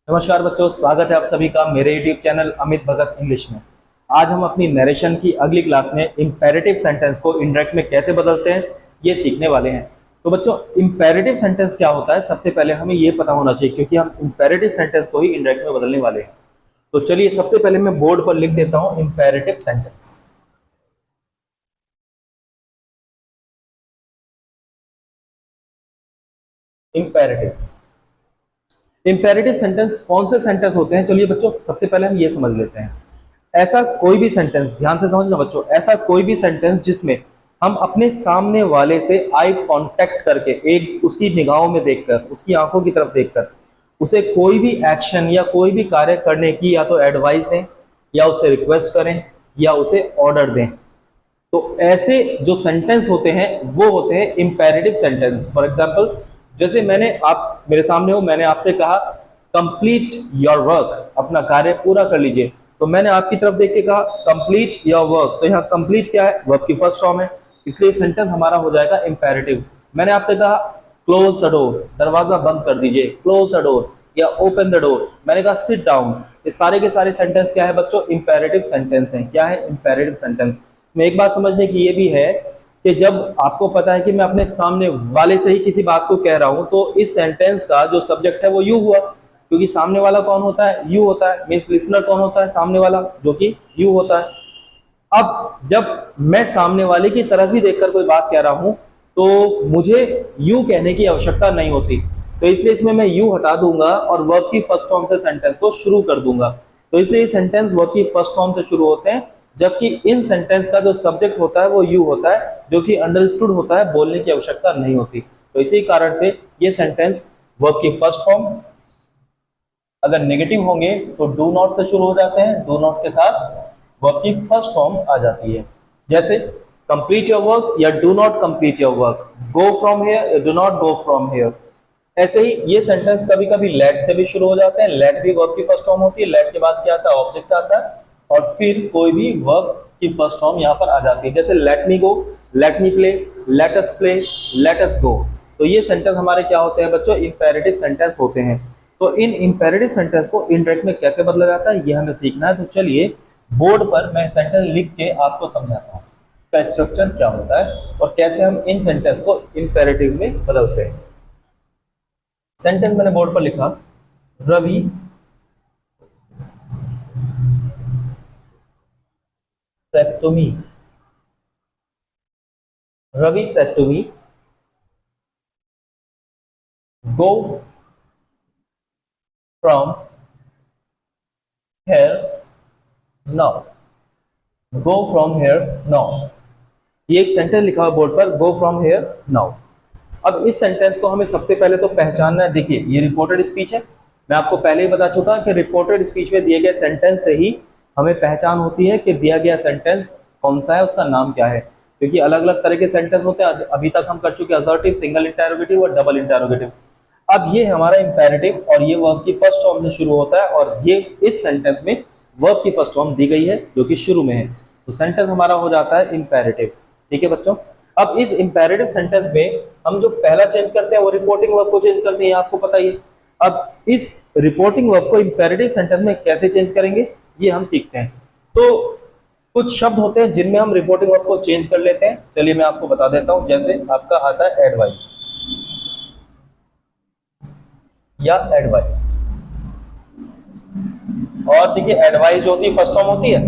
नमस्कार बच्चों, स्वागत है आप सभी का मेरे YouTube चैनल अमित भगत इंग्लिश में। आज हम अपनी नरेशन की अगली क्लास में इंपेरेटिव सेंटेंस को इंडायरेक्ट में कैसे बदलते हैं ये सीखने वाले हैं। तो बच्चों, इंपेरेटिव सेंटेंस क्या होता है सबसे पहले हमें ये पता होना चाहिए, क्योंकि हम इंपेरेटिव सेंटेंस को ही इंडायरेक्ट में बदलने वाले हैं। तो चलिए सबसे पहले मैं बोर्ड पर लिख देता हूं imperative sentence. Imperative imperative sentence कौन से सेंटेंस होते हैं? चलिए बच्चों, सबसे पहले हम ये समझ लेते हैं। ऐसा कोई भी सेंटेंस, ध्यान से समझना बच्चों, ऐसा कोई भी सेंटेंस जिसमें हम अपने सामने वाले से आई कांटेक्ट करके, एक उसकी निगाहों में देखकर, उसकी आंखों की तरफ देखकर उसे कोई भी एक्शन या कोई भी कार्य करने की या तो एडवाइस दें, या उसे रिक्वेस्ट करें, या उसे ऑर्डर दें। तो ऐसे जो सेंटेंस होते हैं वो होते हैं इंपेरेटिव सेंटेंस। फॉर एग्जांपल, जैसे आप मेरे सामने हो, मैंने आपसे कहा कंप्लीट योर वर्क, अपना कार्य पूरा कर लीजिए। तो मैंने आपकी तरफ देख के कहा कंप्लीट योर वर्क, तो यहाँ कंप्लीट क्या है? वर्ब की फर्स्ट फॉर्म है, इसलिए सेंटेंस हमारा हो जाएगा इंपेरेटिव। मैंने आपसे कहा क्लोज द डोर, दरवाजा बंद कर दीजिए, क्लोज द डोर, या ओपन द डोर। मैंने कहा सिट डाउन। ये सारे के सारे सेंटेंस क्या है बच्चों? इंपेरेटिव सेंटेंस हैं। क्या है? Imperative sentence. इसमें एक बात समझने की ये भी है कि जब आपको पता है कि मैं अपने सामने वाले से ही किसी बात को कह रहा हूं, तो इस सेंटेंस का जो सब्जेक्ट है वो यू हुआ, क्योंकि सामने वाला कौन होता है? यू होता है। मींस लिसनर कौन होता है? सामने वाला, जो कि यू होता है। अब जब मैं सामने वाले की तरफ ही देखकर कोई बात कह रहा हूं, तो मुझे यू कहने की आवश्यकता नहीं होती। तो इसलिए इसमें मैं यू हटा दूंगा और वर्ब की फर्स्ट फॉर्म से सेंटेंस को शुरू कर दूंगा। तो इसलिए सेंटेंस वर्ब की फर्स्ट फॉर्म से शुरू होते हैं, जबकि इन सेंटेंस का जो सब्जेक्ट होता है वो यू होता है, जो कि अंडरस्टूड होता है, बोलने की आवश्यकता नहीं होती। तो इसी कारण से ये सेंटेंस वर्ब की फर्स्ट फॉर्म अगर नेगेटिव होंगे तो डू नॉट से शुरू हो जाते हैं, डू नॉट के साथ वर्ब की फर्स्ट फॉर्म आ जाती है। जैसे कंप्लीट योर वर्क या do not complete your work, go from here, do not go from here. ऐसे ही ये सेंटेंस कभी कभी लेट से भी शुरू हो जाते हैं। लेट भी वर्ब की फर्स्ट फॉर्म होती है। लेट के बाद क्या आता है? ऑब्जेक्ट आता है, और फिर कोई भी वर्ब की फर्स्ट फॉर्म यहाँ पर आ जाती है। जैसे let me go, let me play, let us play, let us go. तो ये सेंटेंस हमारे क्या होते हैं बच्चों? इंपेरेटिव सेंटेंस होते हैं। तो इन इंपेरेटिव सेंटेंस को इंडायरेक्ट में कैसे बदला जाता है ये हमें सीखना है। तो चलिए बोर्ड पर मैं सेंटेंस लिख के आपको समझाता हूँ इसका स्ट्रक्चर क्या होता है और कैसे हम इन सेंटेंस को इंपेरेटिव में बदलते हैं। सेंटेंस मैंने बोर्ड पर लिखा, Ravi said to me, Ravi said to me, go from here now, go from here now। ये एक सेंटेंस लिखा हुआ बोर्ड पर, go from here now। अब इस सेंटेंस को हमें सबसे पहले तो पहचानना है। देखिए ये रिपोर्टेड स्पीच है। मैं आपको पहले ही बता चुका कि रिपोर्टेड स्पीच में दिए गए सेंटेंस से ही हमें पहचान होती है कि दिया गया सेंटेंस कौन सा है, उसका नाम क्या है। क्योंकि अलग अलग तरह के सेंटेंस होते हैं। अभी तक हम कर चुके असर्टिव, सिंगल इंटरोगेटिव और डबल इंटरोगेटिव। अब ये हमारा इंपेरेटिव और ये वर्ब की फर्स्ट फॉर्म से शुरू होता है, और ये इस सेंटेंस में वर्ब की फर्स्ट फॉर्म दी गई है जो कि शुरू में है। तो सेंटेंस हमारा हो जाता है इंपेरेटिव। ठीक है बच्चों, अब इस इंपेरेटिव सेंटेंस में हम जो पहला चेंज करते हैं वो रिपोर्टिंग वर्ब को चेंज करते हैं, आपको पता ही है। अब इस रिपोर्टिंग वर्ब को इंपेरेटिव सेंटेंस में कैसे चेंज करेंगे ये हम सीखते हैं। तो कुछ शब्द होते हैं जिनमें हम रिपोर्टिंग वर्ब को चेंज कर लेते हैं। चलिए मैं आपको बता देता हूं। जैसे आपका आता है एडवाइस या एडवाइस्ड। और देखिए एडवाइस जो होती है फर्स्ट फॉर्म होती है,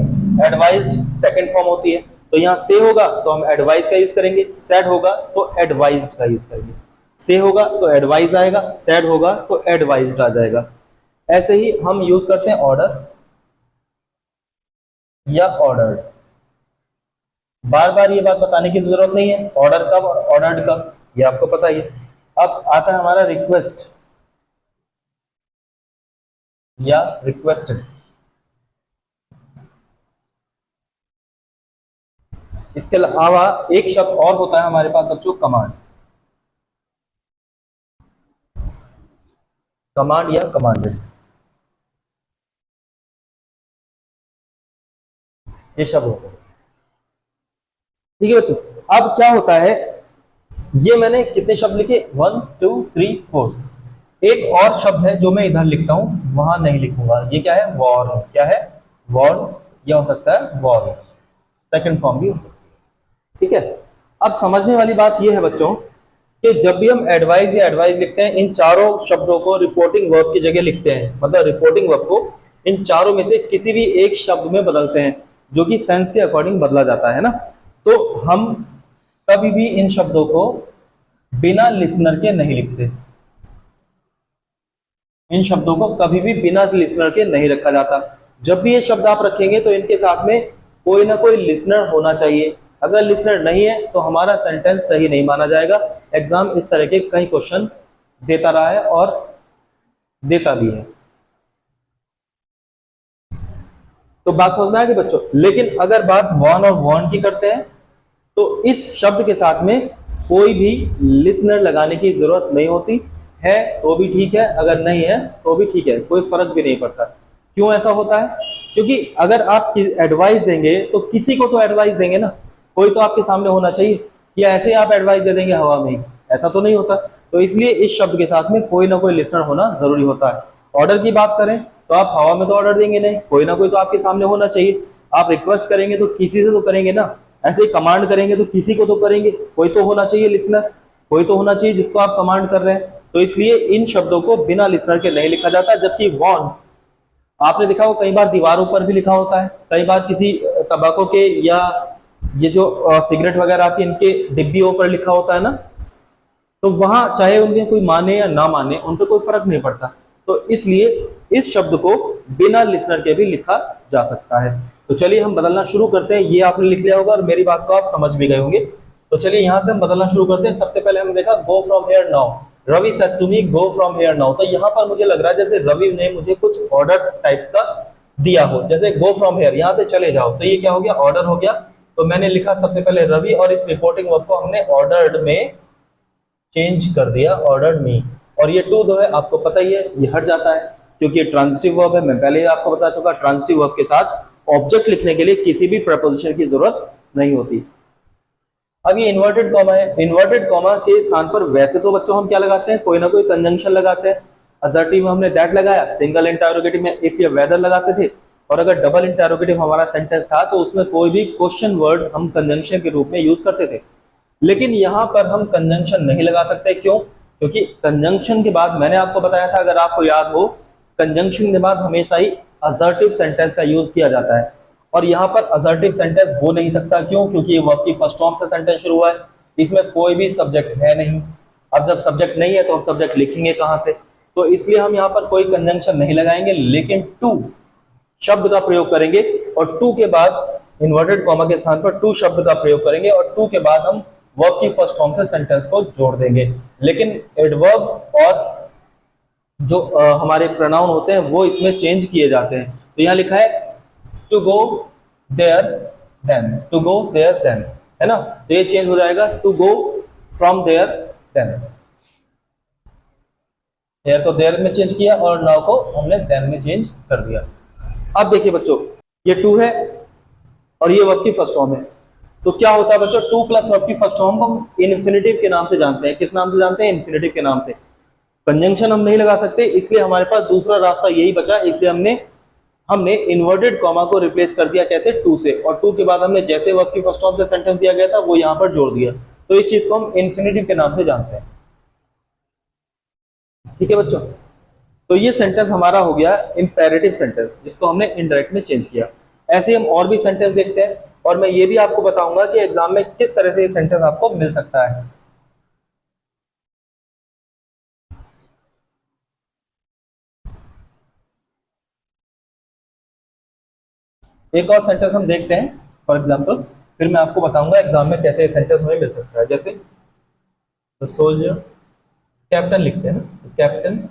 एडवाइस्ड सेकंड फॉर्म होती है। तो यहाँ से होगा तो हम एडवाइस का यूज करेंगे, सेड होगा तो एडवाइज्ड का यूज करेंगे। से होगा तो एडवाइस आएगा, सेड होगा तो एडवाइज्ड आ जाएगा। ऐसे ही हम यूज करते हैं ऑर्डर या ऑर्डर्ड। बार बार ये बात बताने की जरूरत नहीं है, ऑर्डर कब और ऑर्डर्ड कब ये आपको पता ही है। अब आता है हमारा रिक्वेस्ट या रिक्वेस्टेड। इसके अलावा एक शब्द और होता है हमारे पास बच्चों, कमांड। कमांड या कमांडेड, ये शब्द होते हैं। ठीक है बच्चों, अब क्या होता है, ये मैंने कितने शब्द लिखे? 1 2 3 4। एक और शब्द है जो मैं इधर लिखता हूं, वहां नहीं लिखूंगा। ये क्या है? वॉर। क्या है? वॉर। यह हो सकता है वॉर, सेकंड फॉर्म भी हो सकता है। ठीक है। अब समझने वाली बात यह है बच्चों कि जब भी हम एडवाइस या एडवाइस लिखते हैं, इन चारों शब्दों को रिपोर्टिंग वर्ब की जगह लिखते हैं। मतलब रिपोर्टिंग वर्ब को इन चारों में से किसी भी एक शब्द में बदलते हैं, जो कि सेंस के अकॉर्डिंग बदला जाता है ना। तो हम कभी भी इन शब्दों को बिना लिसनर के नहीं लिखते। इन शब्दों को कभी भी बिना लिसनर के नहीं रखा जाता। जब भी ये शब्द आप रखेंगे तो इनके साथ में कोई ना कोई लिसनर होना चाहिए। अगर लिसनर नहीं है तो हमारा सेंटेंस सही नहीं माना जाएगा। एग्जाम इस तरह के कई क्वेश्चन देता रहा है और देता भी है। तो बात समझ में आ गई बच्चों। लेकिन अगर बात वन और वन की करते हैं तो इस शब्द के साथ में कोई भी लिसनर लगाने की जरूरत नहीं होती है। तो भी ठीक है, अगर नहीं है तो भी ठीक है, कोई फर्क भी नहीं पड़ता। क्यों ऐसा होता है? क्योंकि अगर आप एडवाइस देंगे तो किसी को तो एडवाइस देंगे ना, कोई तो आपके सामने होना चाहिए। या ऐसे ही आप एडवाइस दे देंगे हवा में ही? ऐसा तो नहीं होता। तो इसलिए इस शब्द के साथ में कोई ना कोई लिसनर होना जरूरी होता है। ऑर्डर की बात करें तो आप हवा में तो ऑर्डर देंगे नहीं, कोई ना कोई तो आपके सामने होना चाहिए। आप रिक्वेस्ट करेंगे तो किसी से तो करेंगे ना। ऐसे ही कमांड करेंगे तो किसी को तो करेंगे, कोई तो होना चाहिए लिसनर, कोई तो होना चाहिए जिसको आप कमांड कर रहे हैं। तो इसलिए इन शब्दों को बिना लिसनर के नहीं लिखा जाता। जबकि वॉन आपने देखा हो कई बार दीवारों पर भी लिखा होता है, कई बार किसी तंबाकू के या ये जो सिगरेट वगैरह आती है इनके डिब्बियों पर लिखा होता है ना। तो वहां चाहे उनके कोई माने या ना माने, उन पर कोई फर्क नहीं पड़ता। तो इसलिए इस शब्द को बिना लिसनर के भी लिखा जा सकता है। तो चलिए हम बदलना शुरू करते हैं। ये आपने लिख लिया होगा और मेरी बात को आप समझ भी गए होंगे। तो चलिए यहां से हम बदलना शुरू करते हैं। सबसे पहले हमने देखा go from here now. Ravi said to me go from here now. तो यहां पर मुझे लग रहा है जैसे रवि ने मुझे कुछ ऑर्डर टाइप का दिया हो, जैसे गो फ्रॉम हेयर, यहां से चले जाओ। तो ये क्या हो गया? ऑर्डर हो गया। तो मैंने लिखा सबसे पहले रवि और इस रिपोर्टिंग वर्ब को हमने ऑर्डर्ड में चेंज कर दिया, ऑर्डर्ड मी। और ये टू जो है आपको पता ही है ये हट जाता है क्योंकि ये ट्रांजिटिव वर्ब है। मैं पहले ही आपको बता चुका, ट्रांजिटिव वर्ब के साथ ऑब्जेक्ट लिखने के लिए किसी भी प्रपोजिशन की जरूरत नहीं होती। अब ये इन्वर्टेड कॉमा है। इन्वर्टेड कॉमा के स्थान पर वैसे तो बच्चों हम क्या लगाते हैं? कोई ना कोई कंजंक्शन लगाते हैं। असर्टिव में हमने दैट लगाया, सिंगल इंटरोगेटिव में इफ या वेदर लगाते थे, और अगर डबल इंटरोगेटिव हमारा सेंटेंस था तो उसमें कोई भी क्वेश्चन वर्ड हम कंजंक्शन के रूप में यूज करते थे। लेकिन यहां पर हम कंजंक्शन नहीं लगा सकते। क्यों? क्योंकि कंजंक्शन के बाद मैंने आपको बताया था, अगर आपको याद हो, कंजंक्शन के बाद हमेशा ही असर्टिव सेंटेंस का यूज किया जाता है। और यहां पर असर्टिव सेंटेंस हो नहीं सकता। क्यों? क्योंकि ये वर्ब की फर्स्ट फॉर्म से सेंटेंस शुरू हुआ है, इसमें कोई भी सब्जेक्ट है नहीं। अब जब सब्जेक्ट नहीं है तो हम सब्जेक्ट लिखेंगे कहां से? तो इसलिए हम यहाँ पर कोई कंजंक्शन नहीं लगाएंगे, लेकिन टू शब्द का प्रयोग करेंगे। और टू के बाद इन्वर्टेड कॉमा के स्थान पर टू शब्द का प्रयोग करेंगे और टू के बाद हम वर्ब की फर्स्ट फॉर्म से सेंटेंस को जोड़ देंगे। लेकिन एडवर्ब और जो हमारे प्रोनाउन होते हैं वो इसमें चेंज किए जाते हैं। तो यहाँ लिखा है to go there then, to go there then, है ना। तो ये चेंज हो जाएगा to go from there then. There को देयर में चेंज किया और नाउ को हमने देन में चेंज कर दिया। अब देखिए बच्चों, ये टू है और ये वर्ब की फर्स्ट फॉर्म है। तो क्या होता है बच्चों? टू प्लस वर्ब की फर्स्ट फॉर्म को हम इन्फिनेटिव के नाम से जानते हैं। किस नाम से जानते हैं? इन्फिनेटिव के नाम से। कंजंक्शन हम नहीं लगा सकते, इसलिए हमारे पास दूसरा रास्ता यही बचा। इसलिए हमने हमने इन्वर्टेड कॉमा को रिप्लेस कर दिया। कैसे? टू से। और टू के बाद हमने जैसे वर्ब की फर्स्ट फॉर्म से सेंटेंस दिया गया था वो यहाँ पर जोड़ दिया। तो इस चीज को हम इन्फिनेटिव के नाम से जानते हैं। ठीक है बच्चों। तो ये सेंटेंस हमारा हो गया इंपेरेटिव सेंटेंस, जिसको हमने इनडायरेक्ट में चेंज किया। ऐसे हम और भी सेंटेंस देखते हैं और मैं ये भी आपको बताऊंगा कि एग्जाम में किस तरह से ये सेंटेंस आपको मिल सकता है। एक और सेंटेंस हम देखते हैं फॉर एग्जाम्पल, फिर मैं आपको बताऊंगा एग्जाम में कैसे सेंटेंस हमें मिल सकता है। जैसे सोल्जर, कैप्टन लिखते हैं ना, captain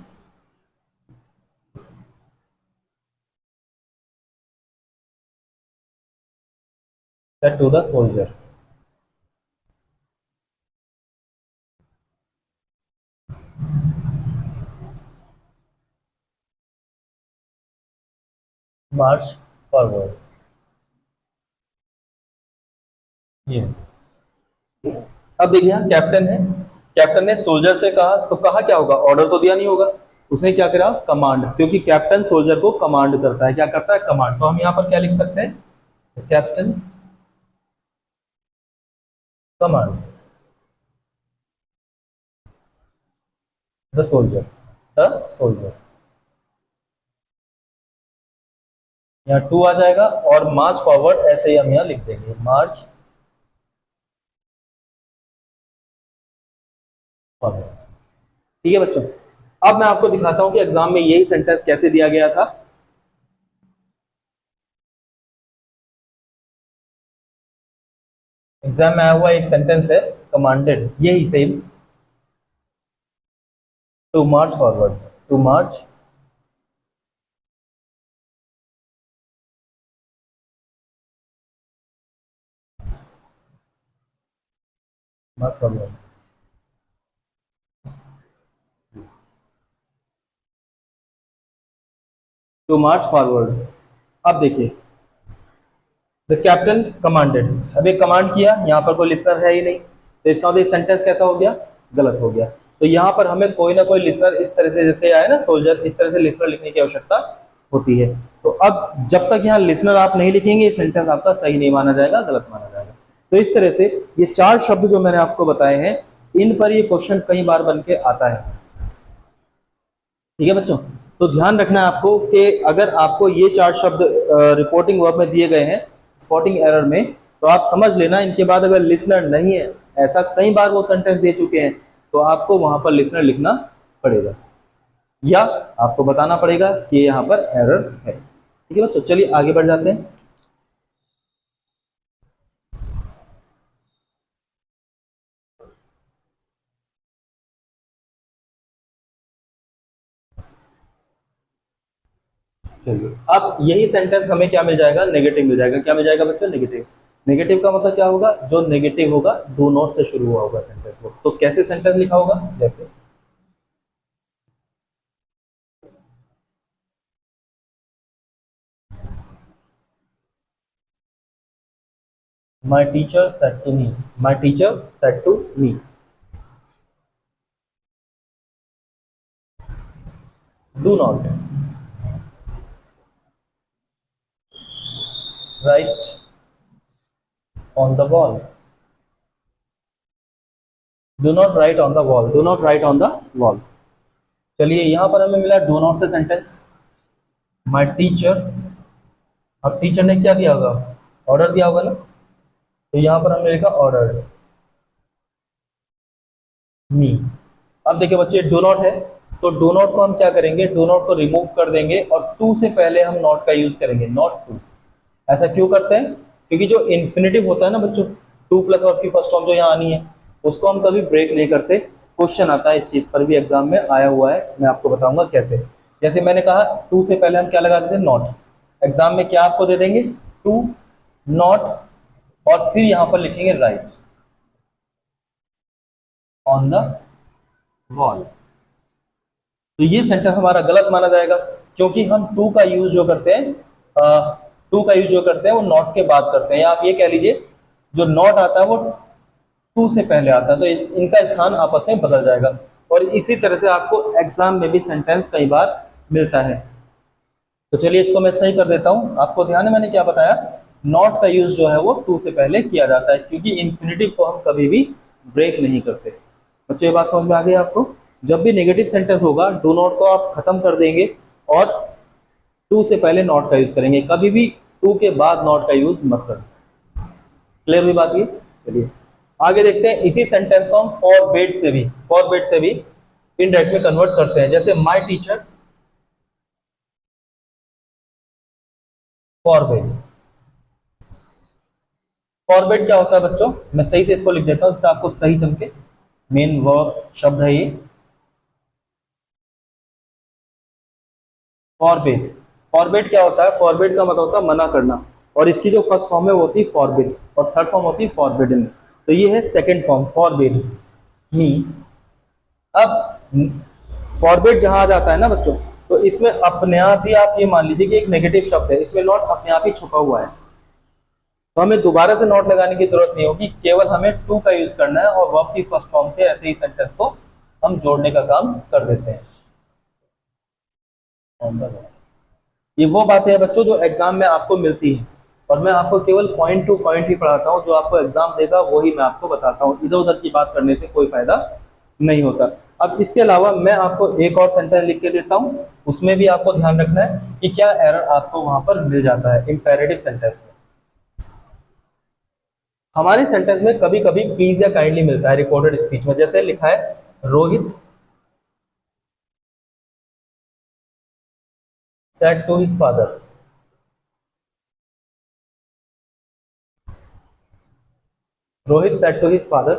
to the soldier. March forward. ये अब देखिए यहाँ कैप्टन है। कैप्टन ने सोल्जर से कहा, तो कहा क्या होगा, ऑर्डर तो दिया नहीं होगा, उसने क्या करा, कमांड, क्योंकि कैप्टन सोल्जर को कमांड करता है, क्या करता है, कमांड। तो हम यहाँ पर क्या लिख सकते हैं, captain command the soldier, the soldier, यहाँ टू आ जाएगा, और मार्च फॉरवर्ड ऐसे ही हम यहाँ लिख देंगे, मार्च फॉरवर्ड। ठीक है बच्चों, अब मैं आपको दिखाता हूं कि एग्जाम में यही सेंटेंस कैसे दिया गया था। एग्जाम में आया हुआ एक सेंटेंस है, कमांडेड, यही same, to march forward, to march march forward, to march forward. अब देखिए, द कैप्टन कमांडेड, अब एक कमांड किया, यहाँ पर कोई लिसनर है ही नहीं, तो इसका मतलब सेंटेंस कैसा हो गया, गलत हो गया। तो यहाँ पर हमें कोई ना कोई लिसनर इस तरह से, जैसे आया ना सोल्जर, इस तरह से लिसनर लिखने की आवश्यकता होती है। तो अब जब तक यहाँ लिसनर आप नहीं लिखेंगे, ये सेंटेंस आपका सही नहीं माना जाएगा, गलत माना जाएगा। तो इस तरह से ये चार शब्द जो मैंने आपको बताए हैं, इन पर ये क्वेश्चन कई बार बन के आता है। ठीक है बच्चों, तो ध्यान रखना है आपको कि अगर आपको ये चार शब्द रिपोर्टिंग वर्ब में दिए गए हैं स्पॉटिंग एरर में, तो आप समझ लेना इनके बाद अगर लिसनर नहीं है, ऐसा कई बार वो सेंटेंस दे चुके हैं, तो आपको वहां पर लिसनर लिखना पड़ेगा, या आपको बताना पड़ेगा कि यहाँ पर एरर है। ठीक है बच्चों, चलिए आगे बढ़ जाते हैं। चलिए, अब यही सेंटेंस हमें क्या मिल जाएगा, नेगेटिव मिल जाएगा। क्या मिल जाएगा बच्चों, नेगेटिव। नेगेटिव का मतलब क्या होगा, जो नेगेटिव होगा डू नॉट से शुरू हुआ होगा सेंटेंस को। तो कैसे सेंटेंस लिखा होगा, जैसे my teacher said to me, my teacher said to me, do not write on the wall, do not write on the wall, do not write on the wall. चलिए, यहां पर हमें मिला डू नॉट से sentence, my teacher, अब teacher ने क्या दिया होगा, ऑर्डर दिया होगा ना, तो यहां पर हमने लिखा ऑर्डर मी। अब देखिए बच्चे, डू नॉट है, तो डू नॉट को हम क्या करेंगे, डू नॉट को रिमूव कर देंगे, और टू से पहले हम नॉट का यूज करेंगे, नॉट टू। ऐसा क्यों करते हैं, क्योंकि जो इन्फिनेटिव होता है ना बच्चों, टू प्लस वर्ब की फर्स्ट फॉर्म जो यहाँ आनी है, उसको हम कभी ब्रेक नहीं करते। क्वेश्चन आता है इस चीज पर भी, एग्जाम में आया हुआ है, मैं आपको बताऊंगा कैसे। जैसे मैंने कहा, टू से पहले हम क्या लगा देते हैं, नॉट। एग्जाम में क्या आपको दे देंगे, टू नॉट, और फिर यहां पर लिखेंगे राइट ऑन द वॉल। तो ये सेंटेंस हमारा गलत माना जाएगा, क्योंकि हम टू का यूज जो करते हैं, टू का यूज जो करते हैं वो नॉट के बाद करते हैं, या आप ये कह लीजिए जो नॉट आता है वो टू से पहले आता है, तो इनका स्थान आपस में बदल जाएगा। और इसी तरह से आपको एग्जाम में भी सेंटेंस कई बार मिलता है। तो चलिए इसको मैं सही कर देता हूं। आपको ध्यान है मैंने क्या बताया, नॉट का यूज जो है वो टू से पहले किया जाता है, क्योंकि इन्फिनिटिव को हम कभी भी ब्रेक नहीं करते। बच्चों ये बात समझ में आ गई आपको, जब भी नेगेटिव सेंटेंस होगा, डू नॉट को आप खत्म कर देंगे और टू से पहले नॉट का यूज करेंगे, कभी भी टू के बाद नॉट का यूज मत करें। क्लियर हुई बात ये। चलिए आगे देखते हैं, इसी सेंटेंस को हम फॉरबिड से भी इनडायरेक्ट में कन्वर्ट करते हैं। जैसे माय टीचर फॉरबिड, फॉरबिड क्या होता है बच्चों, मैं सही से इसको लिख देता हूं, इससे आपको सही चमके। मेन वर्ब शब्द है ये, फॉरबिड। फॉरबिड क्या होता है, फॉरबिड का मतलब होता है मना करना, और इसकी जो फर्स्ट फॉर्म है वो होती है फॉरबिड, और थर्ड फॉर्म होती है फॉरबिडन। तो ये है सेकंड फॉर्म, फॉरबिड मी। अब फॉरबिड जहां आ जाता है ना बच्चों, तो इसमें अपने आप ही आप ये मान लीजिए कि एक नेगेटिव शब्द है, इसमें नॉट अपने आप ही छुपा हुआ है। तो हमें दोबारा से नॉट लगाने की जरूरत नहीं होगी, केवल हमें टू का यूज करना है और वर्ब की फर्स्ट फॉर्म से ऐसे ही सेंटेंस को हम जोड़ने का काम कर देते हैं। ये वो बातें हैं बच्चों जो एग्जाम में आपको मिलती है, और मैं आपको केवल पॉइंट टू पॉइंट ही पढ़ाता हूँ, जो आपको एग्जाम देगा वही मैं आपको बताता हूँ, इधर उधर की बात करने से कोई फायदा नहीं होता। अब इसके अलावा मैं आपको एक और सेंटेंस लिख के देता हूँ, उसमें भी आपको ध्यान रखना है कि क्या एरर आपको वहां पर मिल जाता है इंपेरेटिव सेंटेंस में। हमारे सेंटेंस में कभी कभी प्लीज या काइंडली मिलता है रिकॉर्डेड स्पीच में, जैसे लिखा है Rohit said to his father. Rohit said to his father,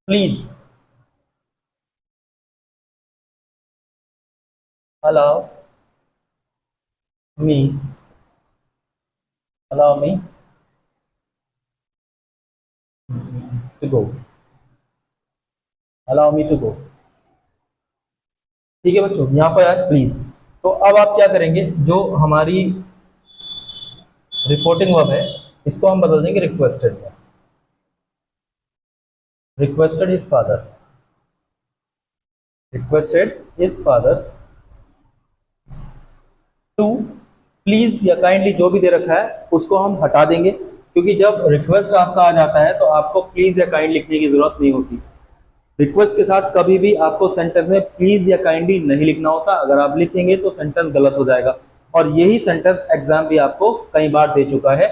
please allow me allow me to go, allow me to go. ठीक है बच्चों, यहाँ पर है प्लीज। तो अब आप क्या करेंगे, जो हमारी रिपोर्टिंग वर्ब है इसको हम बदल देंगे रिक्वेस्टेड में। Requested his father, requested his father to please या काइंडली जो भी दे रखा है उसको हम हटा देंगे, क्योंकि जब रिक्वेस्ट आपका आ जाता है तो आपको प्लीज या काइंड लिखने की जरूरत नहीं होती। रिक्वेस्ट के साथ कभी भी आपको सेंटेंस में प्लीज या काइंडली नहीं लिखना होता, अगर आप लिखेंगे तो सेंटेंस गलत हो जाएगा। और यही सेंटेंस एग्जाम भी आपको कई बार दे चुका है।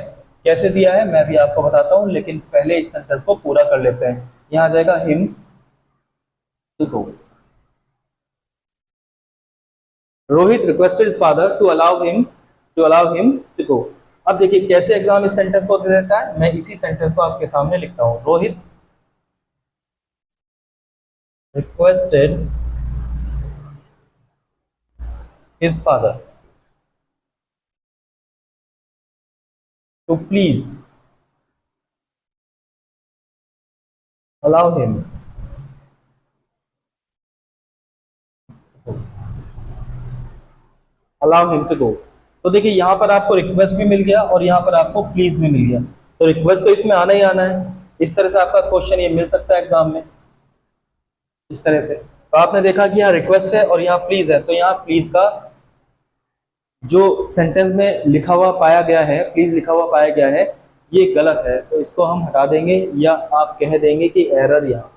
कैसे दिया है मैं भी आपको बताता हूं, लेकिन पहले इस सेंटेंस को पूरा कर लेते हैं। यहां आ जाएगा him to go. Rohit requested his father to allow him to go. अब देखिए कैसे एग्जाम इस सेंटेंस को दे देता है, मैं इसी सेंटेंस को आपके सामने लिखता हूं। Rohit requested his father to please allow him to go। तो देखिए यहाँ पर आपको रिक्वेस्ट भी मिल गया और यहाँ पर आपको प्लीज भी मिल गया, तो रिक्वेस्ट तो इसमें आना ही आना है। इस तरह से आपका क्वेश्चन ये मिल सकता है एग्जाम में इस तरह से। तो आपने देखा कि यहाँ रिक्वेस्ट है और यहाँ प्लीज है, तो यहाँ प्लीज का जो सेंटेंस में लिखा हुआ पाया गया है, प्लीज लिखा हुआ पाया गया है, ये गलत है, तो इसको हम हटा देंगे या आप कह देंगे कि एरर। यहाँ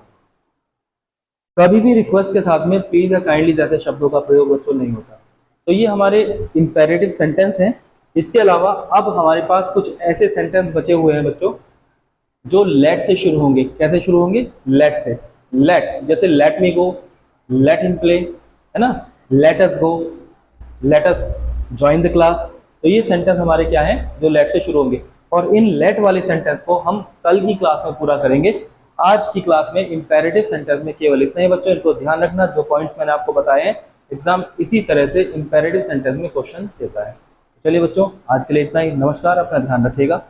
कभी भी रिक्वेस्ट के साथ में प्लीज या काइंडली जैसे शब्दों का प्रयोग बच्चों नहीं होता। तो ये हमारे इंपेरेटिव सेंटेंस हैं। इसके अलावा अब हमारे पास कुछ ऐसे सेंटेंस बचे हुए हैं बच्चों जो लेट से शुरू होंगे। कैसे शुरू होंगे? लेट से। लेट जैसे let me go, let him play, है ना, late us go, let us join the class. तो ये सेंटेंस हमारे क्या है जो लेट से शुरू होंगे, और इन लेट वाले सेंटेंस को हम कल की क्लास में पूरा करेंगे। आज की क्लास में इंपेरेटिव सेंटेंस में केवल इतना ही बच्चों, इनको ध्यान रखना। जो पॉइंट्स मैंने आपको बताए हैं एग्जाम इसी तरह से इंपेरेटिव सेंटेंस में क्वेश्चन देता है। चलिए बच्चों आज के लिए इतना ही। नमस्कार, अपना ध्यान रखिएगा।